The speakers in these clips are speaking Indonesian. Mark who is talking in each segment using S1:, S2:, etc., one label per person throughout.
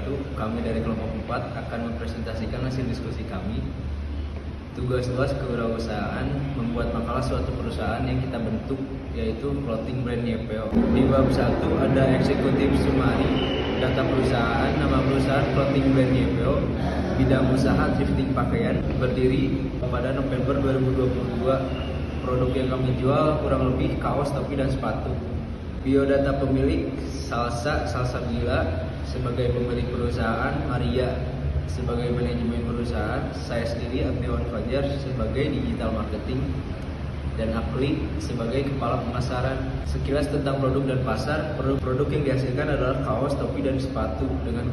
S1: wabarakatuh. Kami dari kelompok 4 akan mempresentasikan hasil diskusi kami. Tugas luas kewirausahaan membuat makalah suatu perusahaan yang kita bentuk, yaitu clothing brand YPO. Di bab 1 ada eksekutif sumari, data perusahaan, nama perusahaan clothing brand YPO, bidang usaha thrifting pakaian, berdiri pada November 2022. Produk yang kami jual kurang lebih kaos, topi, dan sepatu. Biodata pemilik, Salsa Gila sebagai pemilik perusahaan, Maria sebagai manajemen perusahaan, saya sendiri Agnewan Fajar sebagai digital marketing, dan Akli sebagai kepala pemasaran. Sekilas tentang produk dan pasar, produk yang dihasilkan adalah kaos, topi, dan sepatu dengan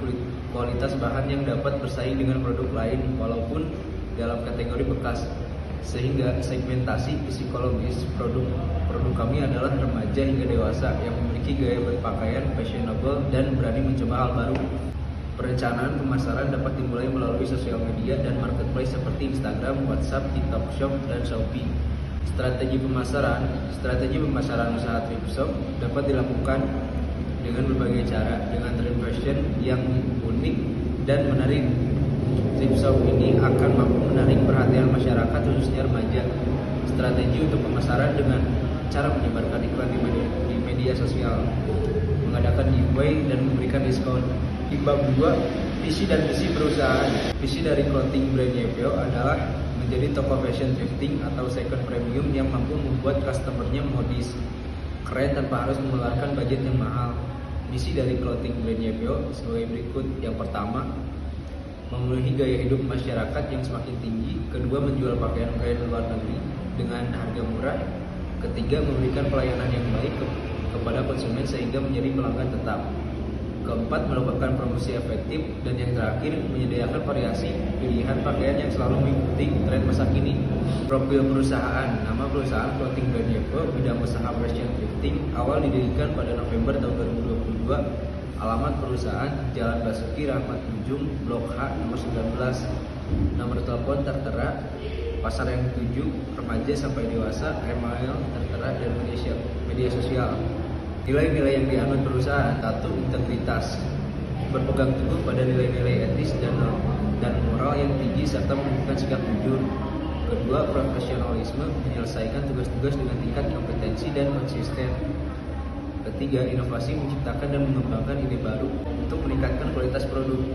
S1: kualitas bahan yang dapat bersaing dengan produk lain walaupun dalam kategori bekas. Sehingga segmentasi psikologis produk kami adalah remaja hingga dewasa yang memiliki gaya berpakaian fashionable dan berani mencoba hal baru. Perencanaan pemasaran dapat dimulai melalui sosial media dan marketplace seperti Instagram, WhatsApp, TikTok Shop, dan Shopee. Strategi pemasaran usaha thrift shop dapat dilakukan dengan berbagai cara, dengan tren fashion yang unik dan menarik. Thrift shop ini akan mampu menarik perhatian masyarakat, khususnya remaja. Strategi untuk pemasaran dengan cara menyebarkan iklan di media sosial, mengadakan giveaway, dan memberikan diskon. Di bab 2, visi dan misi perusahaan. Visi dari clothing brand YPO adalah menjadi toko fashion thrifting atau second premium yang mampu membuat customernya modis, keren tanpa harus mengeluarkan budget yang mahal. Misi dari clothing brand YPO sebagai berikut. Yang pertama, memenuhi gaya hidup masyarakat yang semakin tinggi. Kedua, menjual pakaian luar negeri dengan harga murah. Ketiga, memberikan pelayanan yang baik kepada konsumen sehingga menjadi pelanggan tetap. Keempat, melakukan promosi efektif. Dan yang terakhir, menyediakan variasi pilihan pakaian yang selalu mengikuti tren masa kini. Profil perusahaan. Nama perusahaan clothing brand YPO, bidang usaha fashion thrifting, awal didirikan pada November tahun 2022. Alamat perusahaan Jalan Basuki Rahmat Ujung, Blok H, nomor 19. Nomor telepon tertera. Pasar yang dituju remaja sampai dewasa. Email tertera, dan media sosial. Nilai-nilai yang dianut perusahaan. 1. Integritas, berpegang teguh pada nilai-nilai etis dan moral yang tinggi serta menunjukkan sikap jujur. Kedua, profesionalisme, menyelesaikan tugas-tugas dengan tingkat kompetensi dan konsisten. Ketiga, inovasi, menciptakan dan mengembangkan ide baru untuk meningkatkan kualitas produk.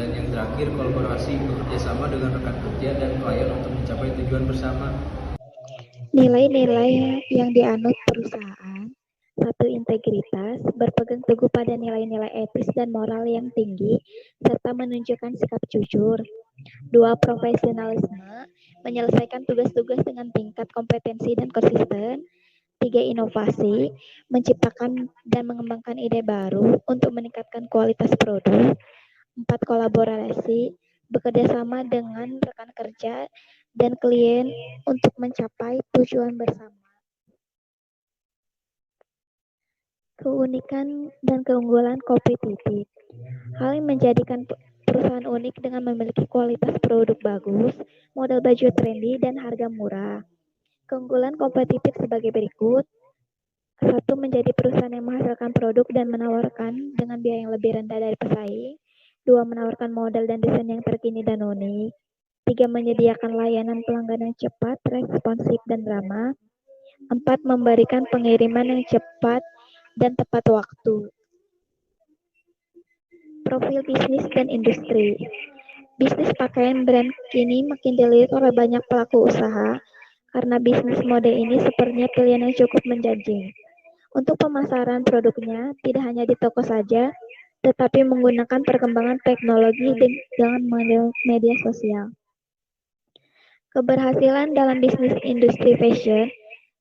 S1: Dan yang terakhir, kolaborasi, bekerja sama dengan rekan kerja dan klien untuk mencapai tujuan bersama.
S2: Nilai-nilai yang dianut perusahaan. 1. Integritas, berpegang teguh pada nilai-nilai etis dan moral yang tinggi serta menunjukkan sikap jujur. 2. Profesionalisme, menyelesaikan tugas-tugas dengan tingkat kompetensi dan konsisten. 3. Inovasi, menciptakan dan mengembangkan ide baru untuk meningkatkan kualitas produk. 4. Kolaborasi, bekerja sama dengan rekan kerja dan klien untuk mencapai tujuan bersama. Keunikan dan keunggulan kompetitif. Hal yang menjadikan perusahaan unik dengan memiliki kualitas produk bagus, model baju trendy, dan harga murah. Keunggulan kompetitif sebagai berikut. 1. Menjadi perusahaan yang menghasilkan produk dan menawarkan dengan biaya yang lebih rendah dari pesaing. 2. Menawarkan model dan desain yang terkini dan unik. 3. Menyediakan layanan pelanggan yang cepat, responsif, dan ramah. 4. Memberikan pengiriman yang cepat dan tepat waktu. Profil bisnis dan industri. Bisnis pakaian brand kini makin dilirik oleh banyak pelaku usaha karena bisnis mode ini sepertinya pilihan yang cukup menjanjikan. Untuk pemasaran produknya tidak hanya di toko saja, tetapi menggunakan perkembangan teknologi dengan media sosial. Keberhasilan dalam bisnis industri fashion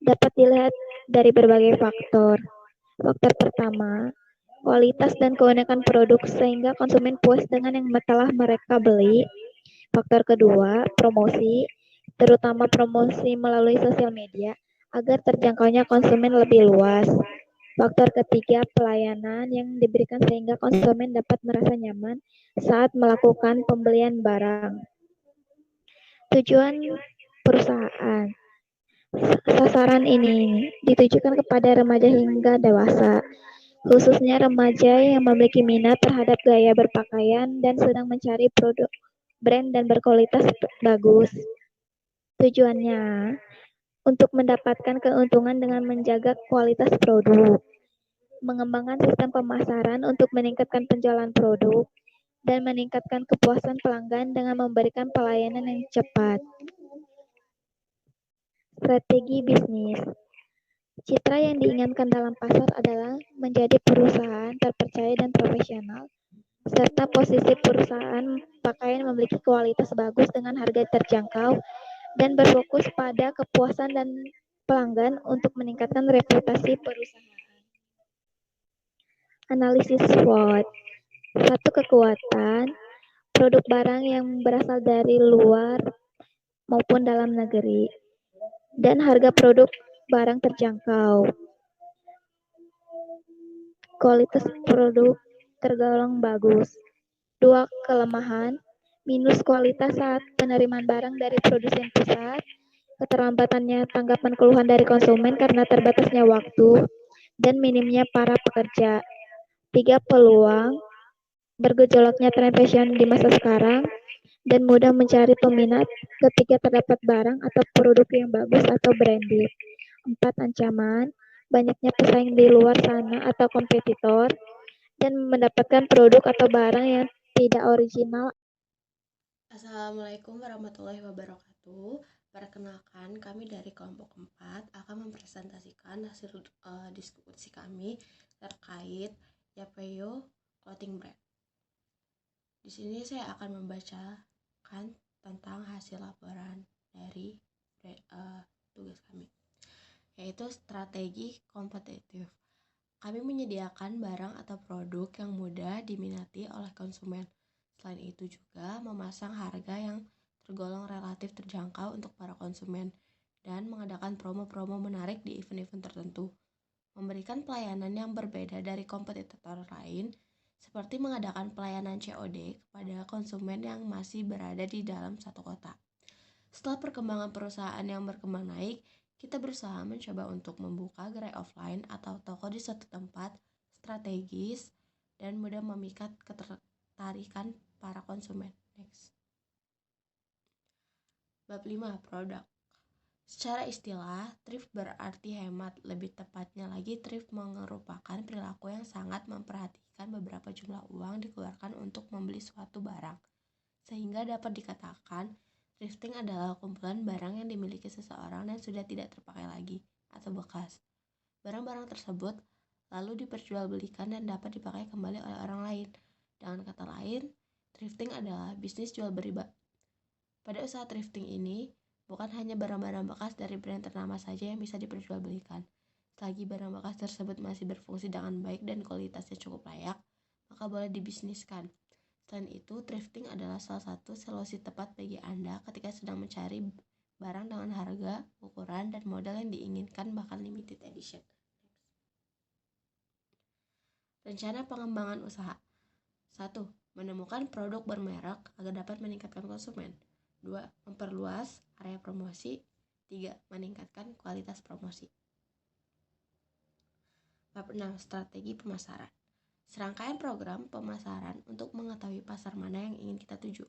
S2: dapat dilihat dari berbagai faktor. Faktor pertama, kualitas dan keunikan produk sehingga konsumen puas dengan yang telah mereka beli. Faktor kedua, promosi, terutama promosi melalui sosial media agar terjangkaunya konsumen lebih luas. Faktor ketiga, pelayanan yang diberikan sehingga konsumen dapat merasa nyaman saat melakukan pembelian barang. Tujuan perusahaan. Sasaran ini ditujukan kepada remaja hingga dewasa. khususnya remaja yang memiliki minat terhadap gaya berpakaian dan sedang mencari produk brand dan berkualitas bagus. Tujuannya untuk mendapatkan keuntungan dengan menjaga kualitas produk, mengembangkan sistem pemasaran untuk meningkatkan penjualan produk, dan meningkatkan kepuasan pelanggan dengan memberikan pelayanan yang cepat. Strategi bisnis. Citra yang diinginkan dalam pasar adalah menjadi perusahaan terpercaya dan profesional, serta posisi perusahaan pakaian memiliki kualitas bagus dengan harga terjangkau dan berfokus pada kepuasan dan pelanggan untuk meningkatkan reputasi perusahaan. Analisis SWOT. Satu kekuatan, produk barang yang berasal dari luar maupun dalam negeri, dan harga produk barang terjangkau. Kualitas produk tergolong bagus. Dua kelemahan, minus kualitas saat penerimaan barang dari produsen pusat, keterlambatannya tanggapan keluhan dari konsumen karena terbatasnya waktu, dan minimnya para pekerja. Tiga peluang, bergejolaknya tren fashion di masa sekarang, dan mudah mencari peminat ketika terdapat barang atau produk yang bagus atau branded. Empat ancaman, banyaknya pesaing di luar sana atau kompetitor, dan mendapatkan produk atau barang yang tidak original.
S3: Assalamualaikum warahmatullahi wabarakatuh. Perkenalkan, kami dari kelompok 4 akan mempresentasikan hasil diskusi kami terkait Yapeo Clothing Brand. Di sini saya akan membacakan tentang hasil laporan dari tugas kami, yaitu strategi kompetitif. Kami menyediakan barang atau produk yang mudah diminati oleh konsumen. Selain itu juga memasang harga yang tergolong relatif terjangkau untuk para konsumen dan mengadakan promo-promo menarik di event-event tertentu. Memberikan pelayanan yang berbeda dari kompetitor lain, seperti mengadakan pelayanan COD kepada konsumen yang masih berada di dalam satu kota. Setelah perkembangan perusahaan yang berkembang naik, kita berusaha mencoba untuk membuka gerai offline atau toko di suatu tempat strategis dan mudah memikat ketertarikan para konsumen. Next. Bab 5, produk. Secara istilah, thrift berarti hemat. Lebih tepatnya lagi, thrift merupakan perilaku yang sangat memperhatikan beberapa jumlah uang dikeluarkan untuk membeli suatu barang. Sehingga dapat dikatakan, thrifting adalah kumpulan barang yang dimiliki seseorang dan sudah tidak terpakai lagi atau bekas. Barang-barang tersebut lalu diperjualbelikan dan dapat dipakai kembali oleh orang lain. Dengan kata lain, thrifting adalah bisnis jual beli. Pada usaha thrifting ini, bukan hanya barang-barang bekas dari brand ternama saja yang bisa diperjualbelikan. Selagi barang bekas tersebut masih berfungsi dengan baik dan kualitasnya cukup layak, maka boleh dibisniskan. Selain itu, thrifting adalah salah satu solusi tepat bagi Anda ketika sedang mencari barang dengan harga, ukuran, dan model yang diinginkan bahkan limited edition. Rencana pengembangan usaha. 1. Menemukan produk bermerek agar dapat meningkatkan konsumen. 2. Memperluas area promosi. 3. Meningkatkan kualitas promosi. Bab 6. Strategi pemasaran. Serangkaian program pemasaran untuk mengetahui pasar mana yang ingin kita tuju.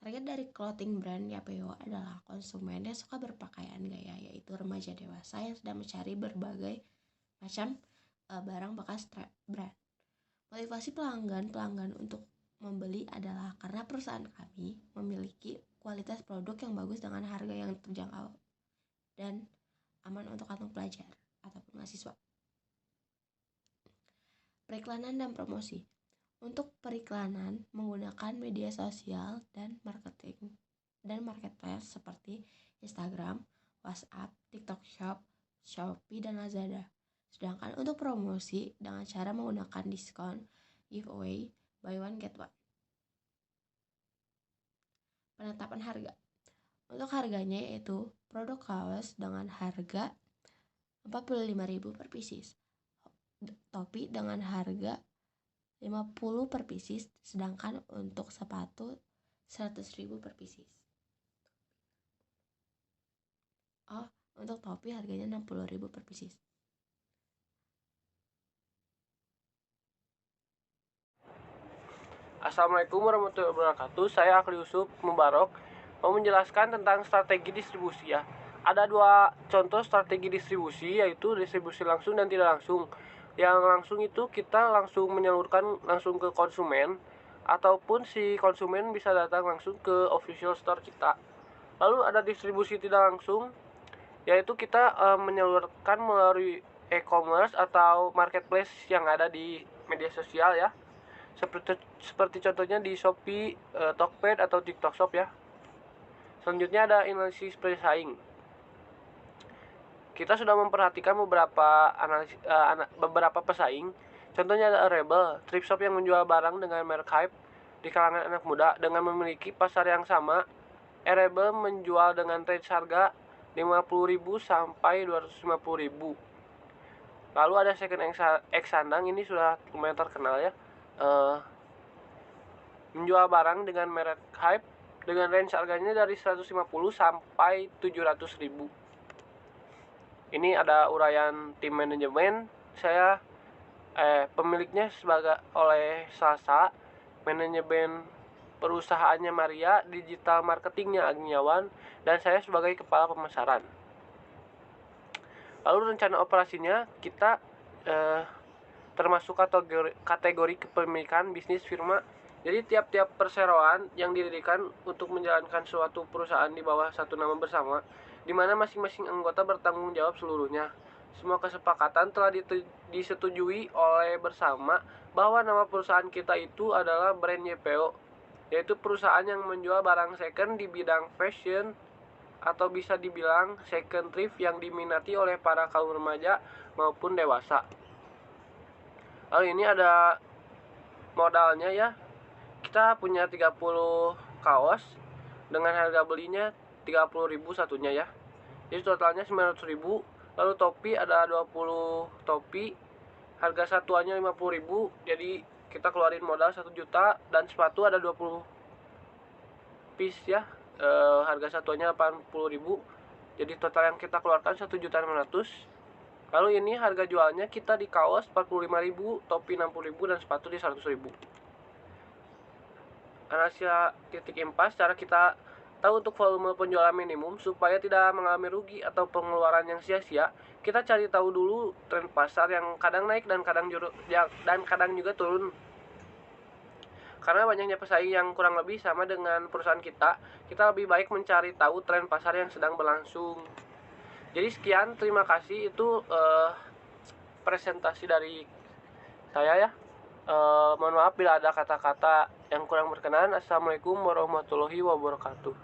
S3: Target dari clothing brand Yapeo adalah konsumen yang suka berpakaian gaya, yaitu remaja dewasa yang sedang mencari berbagai macam barang bekas brand. Motivasi pelanggan untuk membeli adalah karena perusahaan kami memiliki kualitas produk yang bagus dengan harga yang terjangkau dan aman untuk kantong pelajar ataupun mahasiswa. Periklanan dan promosi. Untuk periklanan menggunakan media sosial dan marketplace seperti Instagram, WhatsApp, TikTok Shop, Shopee, dan Lazada. Sedangkan untuk promosi dengan cara menggunakan diskon, giveaway, buy one get one. Penetapan harga. Untuk harganya yaitu produk kaos dengan harga 45.000 per pieces, topi dengan harga 50 per pieces, sedangkan untuk sepatu 100.000 per pieces. Untuk topi harganya 60.000 per pieces.
S4: Assalamualaikum warahmatullahi wabarakatuh. Saya Akli Yusuf Mubarok mau menjelaskan tentang strategi distribusi ya. Ada dua contoh strategi distribusi, yaitu distribusi langsung dan tidak langsung. Yang langsung itu kita langsung menyalurkan langsung ke konsumen, ataupun si konsumen bisa datang langsung ke official store kita. Lalu ada distribusi tidak langsung, yaitu kita menyalurkan melalui e-commerce atau marketplace yang ada di media sosial ya. Seperti contohnya di Shopee, Tokped atau TikTok Shop ya. Selanjutnya ada analisis pesaing. Kita sudah memperhatikan beberapa pesaing. Contohnya ada Rebel, thrift shop yang menjual barang dengan merek hype di kalangan anak muda dengan memiliki pasar yang sama. Rebel menjual dengan range harga 50.000 sampai 250.000. Lalu ada Second X Sandang, ini sudah lumayan terkenal ya. Menjual barang dengan merek hype dengan range harganya dari 150 sampai 700.000. Ini ada uraian tim manajemen. Saya pemiliknya oleh Salsa, manajemen perusahaannya Maria, digital marketingnya Agniawan, dan saya sebagai kepala pemasaran. Lalu rencana operasinya kita termasuk kategori kepemilikan bisnis firma. Jadi tiap-tiap perseroan yang didirikan untuk menjalankan suatu perusahaan di bawah satu nama bersama, di mana masing-masing anggota bertanggung jawab seluruhnya. Semua kesepakatan telah disetujui oleh bersama bahwa nama perusahaan kita itu adalah brand YPO, yaitu perusahaan yang menjual barang second di bidang fashion atau bisa dibilang second thrift yang diminati oleh para kaum remaja maupun dewasa. Lalu ini ada modalnya ya. Kita punya 30 kaos dengan harga belinya 30.000 satunya ya. Jadi totalnya 900.000. Lalu topi ada 20 topi. Harga satuannya 50.000. Jadi kita keluarin modal 1 juta, dan sepatu ada 20 piece ya. Harga satuannya 80.000. Jadi total yang kita keluarkan 1.600.000. Lalu ini harga jualnya kita di kaos 45.000, topi 60.000, dan sepatu di 100.000. Analisa titik impas, cara kita tahu untuk volume penjualan minimum supaya tidak mengalami rugi atau pengeluaran yang sia-sia. Kita cari tahu dulu tren pasar yang kadang naik dan kadang juga turun. Karena banyaknya pesaing yang kurang lebih sama dengan perusahaan kita lebih baik mencari tahu tren pasar yang sedang berlangsung. Jadi sekian, terima kasih. Itu presentasi dari saya ya. Mohon maaf bila ada kata-kata yang kurang berkenan. Assalamualaikum warahmatullahi wabarakatuh.